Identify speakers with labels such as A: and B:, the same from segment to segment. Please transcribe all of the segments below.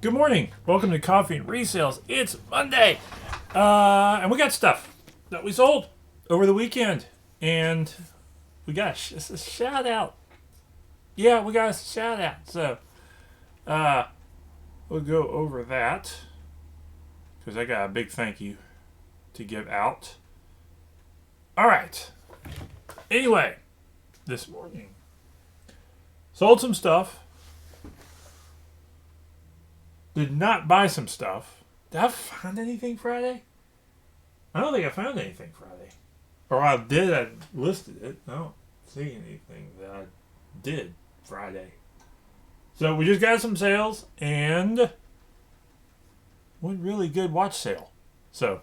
A: Good morning. Welcome to Coffee and Resales. It's Monday. And we got stuff that we sold over the weekend. And we got a shout out. Yeah, we got a shout out. So, we'll go over that. Because I got a big thank you to give out. All right. Anyway, this morning, sold some stuff. Did not buy some stuff. Did I find anything Friday? I don't think I found anything Friday. Or I did, I listed it. I don't see anything that I did Friday. So we just got some sales and one really good watch sale. So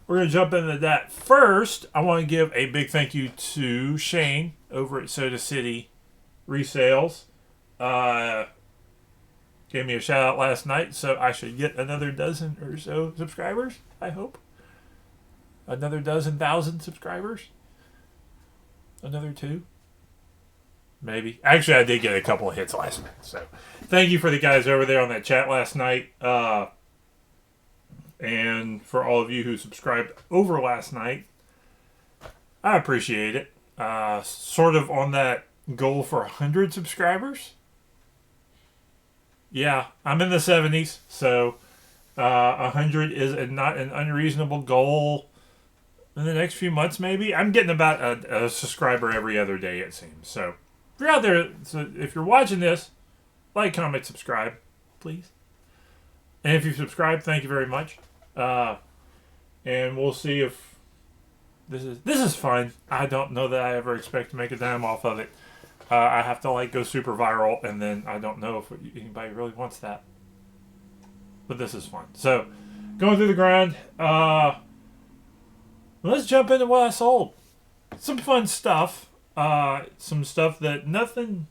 A: we're going to jump into that. First, I want to give a big thank you to Shane over at Soda City Resales. Gave me a shout out last night, so I should get another dozen or so subscribers, I hope. Another dozen thousand subscribers. Another 2. Maybe. Actually, I did get a couple of hits last night, so thank you for the guys over there on that chat last night. And for all of you who subscribed over last night, I appreciate it. Sort of on that goal for 100 subscribers. Yeah, I'm in the 70s, so 100 is not an unreasonable goal in the next few months, maybe. I'm getting about a subscriber every other day, it seems. So if you're out there, so if you're watching this, like, comment, subscribe, please. And if you subscribe, thank you very much. And we'll see if this is fun. I don't know that I ever expect to make a dime off of it. I have to go super viral, and then I don't know if anybody really wants that. But this is fun. So, going through the grind. Let's jump into what I sold. Some fun stuff. Some stuff that nothing.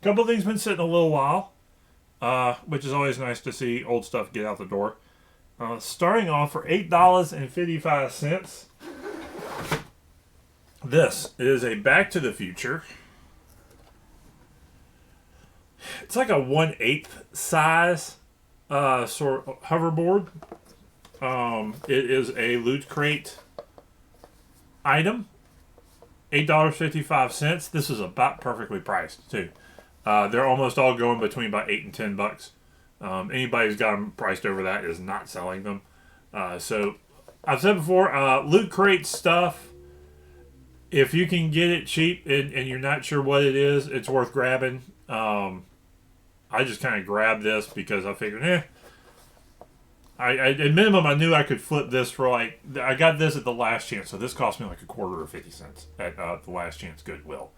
A: A couple of things been sitting a little while, which is always nice to see old stuff get out the door. Starting off for $8.55. This is a Back to the Future. It's like a 1/8 size sort of hoverboard. It is a Loot Crate item. $8.55. This is about perfectly priced too. They're almost all going between about $8 and $10. Anybody who's got them priced over that is not selling them. So I've said before, Loot Crate stuff. If you can get it cheap and you're not sure what it is, it's worth grabbing. I just kind of grabbed this because I figured, at minimum, I knew I could flip this for I got this at the Last Chance, so this cost me like a quarter or 50 cents at the Last Chance Goodwill.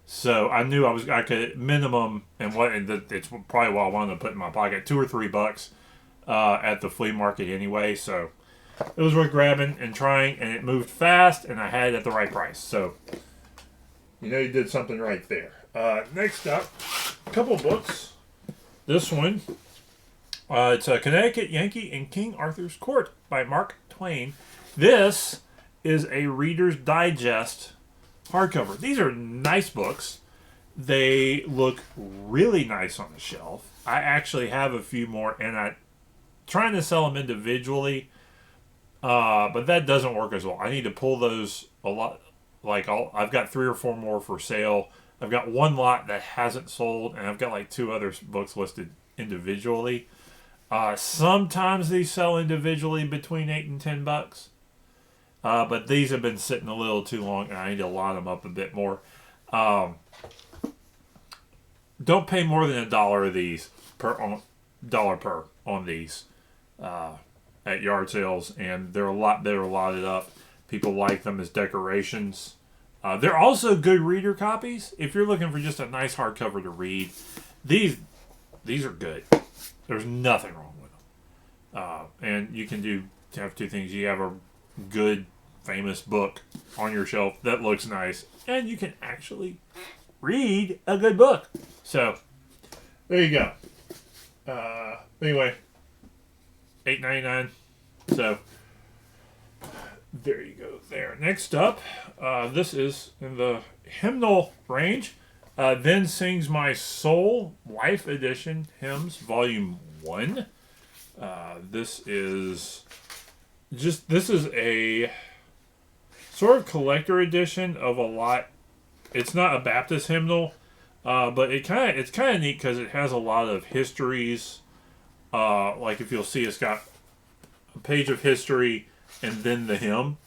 A: So I knew I could at minimum, it's probably what I wanted to put in my pocket, $2 or $3 at the flea market anyway. So it was worth grabbing and trying, and it moved fast, and I had it at the right price. So you did something right there. Next up, a couple of books. This one, it's a Connecticut Yankee in King Arthur's Court by Mark Twain. This is a Reader's Digest hardcover. These are nice books. They look really nice on the shelf. I actually have a few more, and I'm trying to sell them individually, but that doesn't work as well. I need to pull those a lot. I've got 3 or 4 more for sale. I've got one lot that hasn't sold, and I've got 2 other books listed individually. Sometimes these sell individually between $8 and $10. But these have been sitting a little too long, and I need to line them up a bit more. Don't pay more than $1 of these per on these at yard sales, and they're a lot better lotted up. People like them as decorations. They're also good reader copies. If you're looking for just a nice hardcover to read, these are good. There's nothing wrong with them. And you can have 2 things. You have a good, famous book on your shelf that looks nice, and you can actually read a good book. So, there you go. Anyway, $8.99. So, there you go there. Next up, this is in the hymnal range. Then Sings My Soul, Life Edition, Hymns, Volume 1. This is a sort of collector edition of a lot. It's not a Baptist hymnal, but it's kind of neat because it has a lot of histories. Like if you'll see, it's got a page of history and then the hymn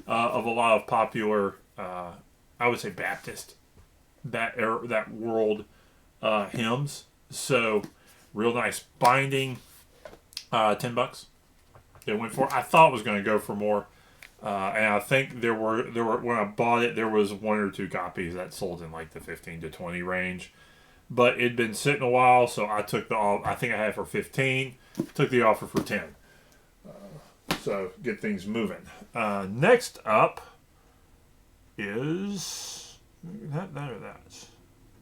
A: of a lot of popular, I would say Baptist that world hymns. So real nice binding. $10. It went for. I thought it was going to go for more, and I think there were when I bought it there was 1 or 2 copies that sold in like the 15 to 20 range, but it'd been sitting a while, so I took the. I think I had it for 15. Took the offer for 10. So get things moving. Next up is that or that.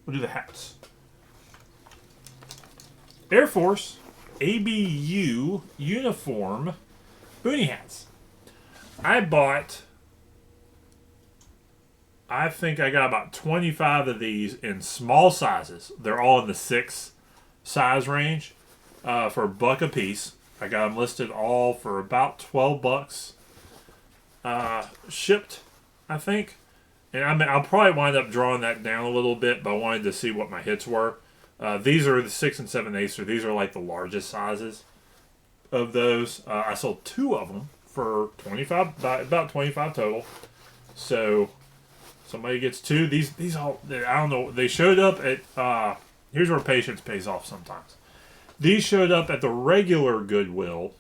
A: We'll do the hats. Air Force ABU uniform boonie hats. I think I got about 25 of these in small sizes. They're all in the 6 size range for $1 a piece. I got them listed all for about $12 shipped, I think. And I'll probably wind up drawing that down a little bit, but I wanted to see what my hits were. These are the 6 and 7/8, so these are like the largest sizes of those. I sold 2 of them for about 25 total. So somebody gets 2. These all, I don't know. They showed up at. Here's where patience pays off sometimes. These showed up at the regular Goodwill,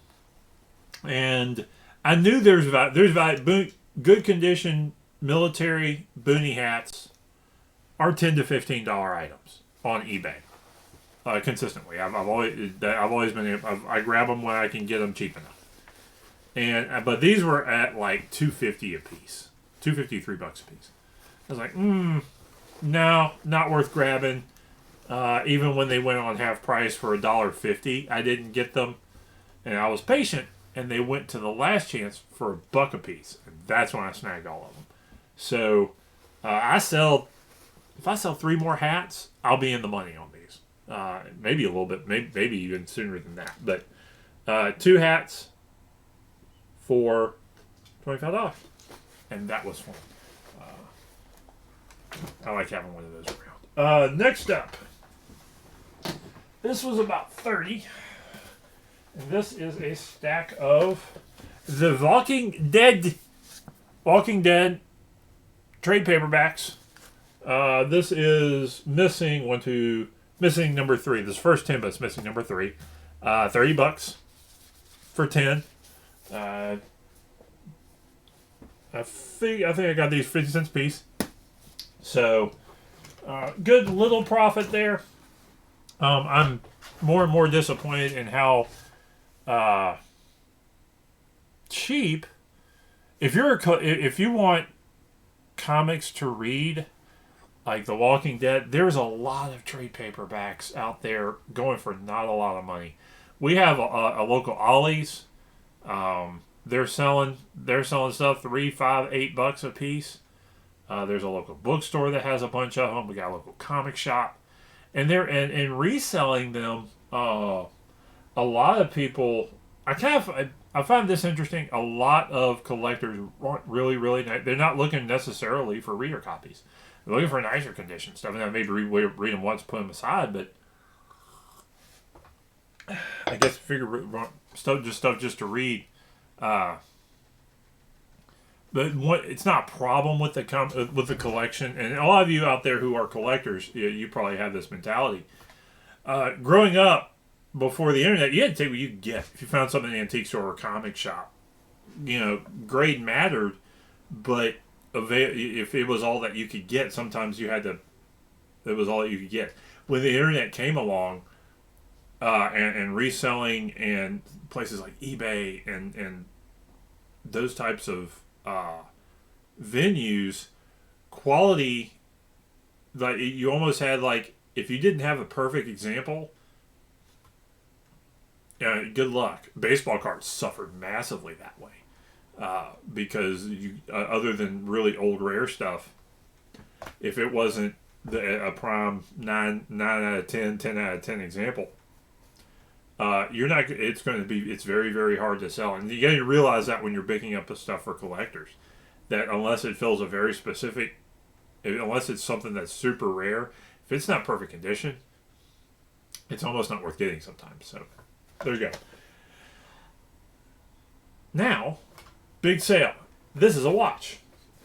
A: and I knew there's good condition military boonie hats are $10 to $15 items on eBay. Consistently, I've always been. I grab them when I can get them cheap enough, and but these were at like $2.50 a piece, $2.50, $3 a piece. I was like, no, not worth grabbing. Even when they went on half price for $1.50, I didn't get them, and I was patient, and they went to the last chance for $1 a piece, and that's when I snagged all of them. So if I sell 3 more hats, I'll be in the money on these. Maybe a little bit, maybe even sooner than that. But 2 hats for $25, and that was fun. I like having one of those around. Next up, this was about 30, and this is a stack of the Walking Dead trade paperbacks. This is missing number 3. This first 10, but it's missing number 3. $30 for 10. I think I got these 50 cents a piece. So good little profit there. I'm more and more disappointed in how cheap. If you want comics to read, like The Walking Dead, there's a lot of trade paperbacks out there going for not a lot of money. We have a local Ollie's. They're selling stuff $3, $5, $8 a piece. There's a local bookstore that has a bunch of them. We got a local comic shop, and they're and reselling them. A lot of people. I find this interesting. A lot of collectors aren't really nice. They're not looking necessarily for reader copies. They're looking for nicer condition stuff. And I maybe read them once, put them aside, but I guess figure stuff just to read. But it's not a problem with the collection, and a lot of you out there who are collectors, you probably have this mentality. Growing up before the internet, you had to take what you could get. If you found something in an antique store or comic shop, grade mattered, but if it was all that you could get, sometimes it was all that you could get. When the internet came along, and reselling and places like eBay and those types of venues, quality, like you almost had like, if you didn't have a perfect example, good luck. Baseball cards suffered massively that way because you other than really old rare stuff, if it wasn't a prime 9 out of 10, 10 out of 10 example, you're not. It's going to be. It's very, very hard to sell, and you got to realize that when you're picking up the stuff for collectors, that unless it fills a very specific, unless it's something that's super rare, if it's not perfect condition, it's almost not worth getting sometimes. So there you go. Now, big sale. This is a watch.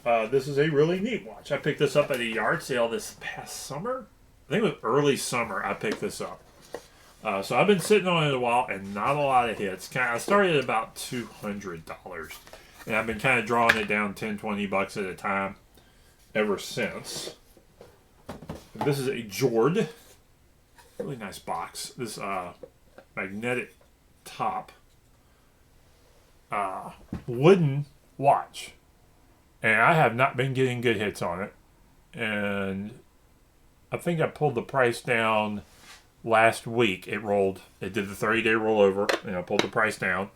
A: This is a really neat watch. I picked this up at a yard sale this past summer. I think it was early summer I picked this up. So I've been sitting on it a while and not a lot of hits. I started at about $200. And I've been kind of drawing it down 10, 20 bucks at a time ever since. This is a Jord. Really nice box. This magnetic top. Wooden watch. And I have not been getting good hits on it. And I think I pulled the price down last week. It did the 30-day rollover, and I pulled the price down.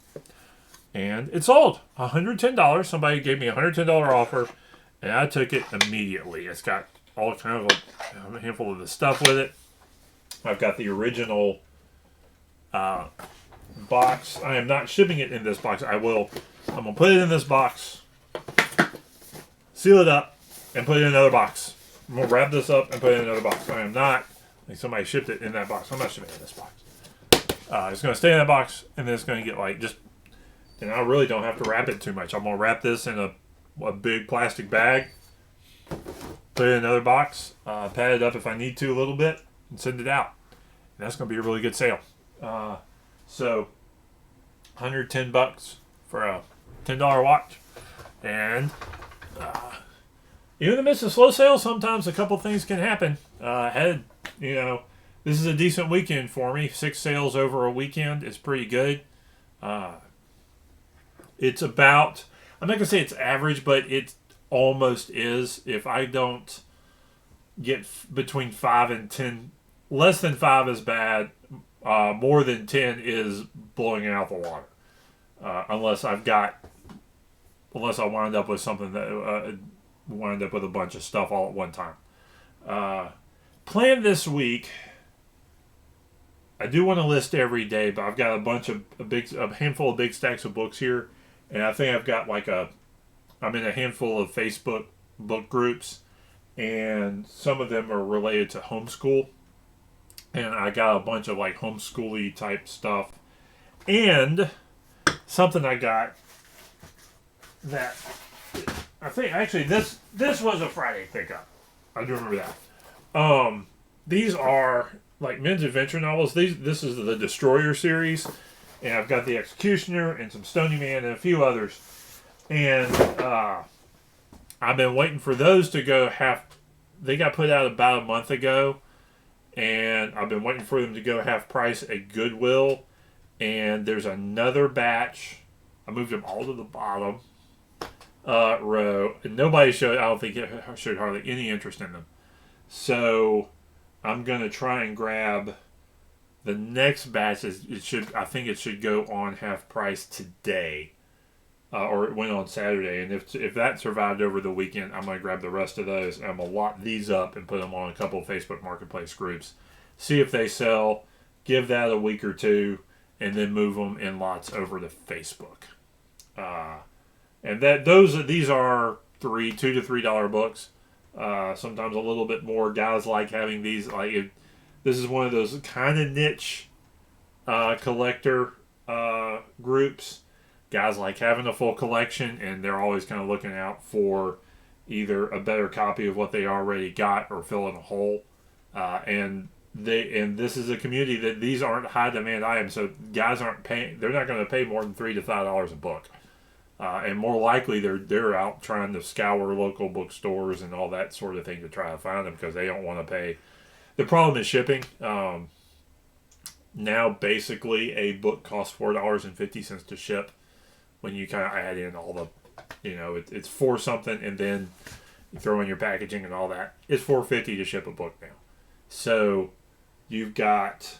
A: And it sold. $110. Somebody gave me a $110 offer, and I took it immediately. It's got all kind of a handful of the stuff with it. I've got the original box. I am not shipping it in this box. I'm going to put it in this box, seal it up, and put it in another box. I'm going to wrap this up and put it in another box. I am not, like somebody shipped it in that box. I'm not shipping it in this box. It's going to stay in that box, and then it's going to get and I really don't have to wrap it too much. I'm going to wrap this in a big plastic bag, put it in another box, pad it up if I need to a little bit, and send it out. And that's going to be a really good sale. So, $110 for a $10 watch. And even in the midst of slow sales, sometimes a couple things can happen. This is a decent weekend for me. 6 sales over a weekend is pretty good. It's about, I'm not going to say it's average, but it almost is. If I don't get between 5 and 10, less than 5 is bad. More than 10 is blowing it out the water. Unless I wind up with something that wind up with a bunch of stuff all at one time. Plan this week. I do want to list every day, but I've got a handful of big stacks of books here, and I think I've got I'm in a handful of Facebook book groups, and some of them are related to homeschool, and I got a bunch of homeschooly type stuff, and something I got that I think actually this was a Friday pickup. I do remember that. These are men's adventure novels. This is the Destroyer series, and I've got the Executioner and some Stony Man and a few others. And I've been waiting for those to go half. They got put out about a month ago, and I've been waiting for them to go half price at Goodwill. And there's another batch. I moved them all to the bottom row, and nobody showed. I don't think it showed hardly any interest in them. So I'm gonna try and grab the next batch. I think it should go on half price today, or it went on Saturday. And if that survived over the weekend, I'm gonna grab the rest of those. I'm gonna lock these up and put them on a couple of Facebook Marketplace groups, see if they sell. Give that a week or two, and then move them in lots over to Facebook. And these are $2 to $3 books. Sometimes a little bit more. Guys like having these. This is one of those kind of niche collector groups. Guys like having a full collection, and they're always kind of looking out for either a better copy of what they already got or filling a hole. And this is a community that these aren't high demand items, so guys aren't paying. They're not going to pay more than $3 to $5 a book. And more likely they're out trying to scour local bookstores and all that sort of thing to try to find them because they don't want to pay. The problem is shipping. Now basically a book costs $4.50 to ship when you kind of add in all the, it's for something and then you throw in your packaging and all that. It's $4.50 to ship a book now. So you've got,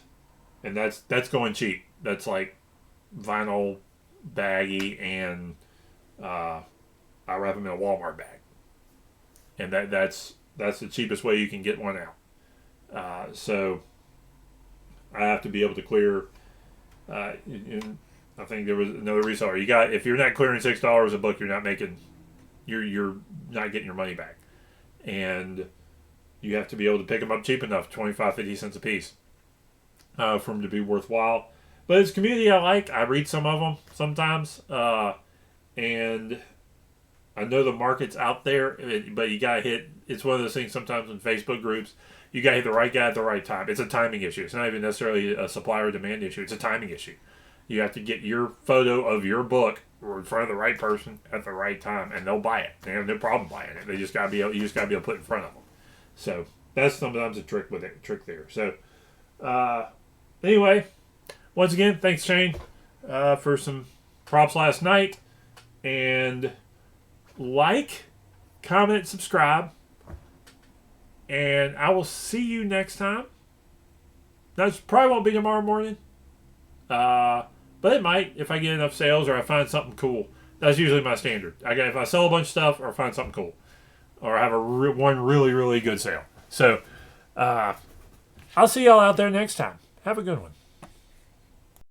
A: and that's going cheap. That's like vinyl baggy and I wrap them in a Walmart bag, and that's the cheapest way you can get one out. So I have to be able to clear I think there was another reseller. If you're not clearing $6 a book, you're not not getting your money back, and you have to be able to pick them up cheap enough, 25, 50 cents a piece, for them to be worthwhile. But it's a community I like. I read some of them sometimes, and I know the market's out there, but you gotta hit. It's one of those things sometimes in Facebook groups. You gotta hit the right guy at the right time. It's a timing issue. It's not even necessarily a supply or demand issue. It's a timing issue. You have to get your photo of your book in front of the right person at the right time, and they'll buy it. They have no problem buying it. You just gotta be able to put it in front of them. So that's sometimes a trick there. So anyway, once again, thanks Shane for some props last night, and like, comment, subscribe, and I will see you next time. That probably won't be tomorrow morning, but it might if I get enough sales or I find something cool. That's usually my standard. If I sell a bunch of stuff or find something cool, or I have one really, really good sale. So I'll see y'all out there next time. Have a good one.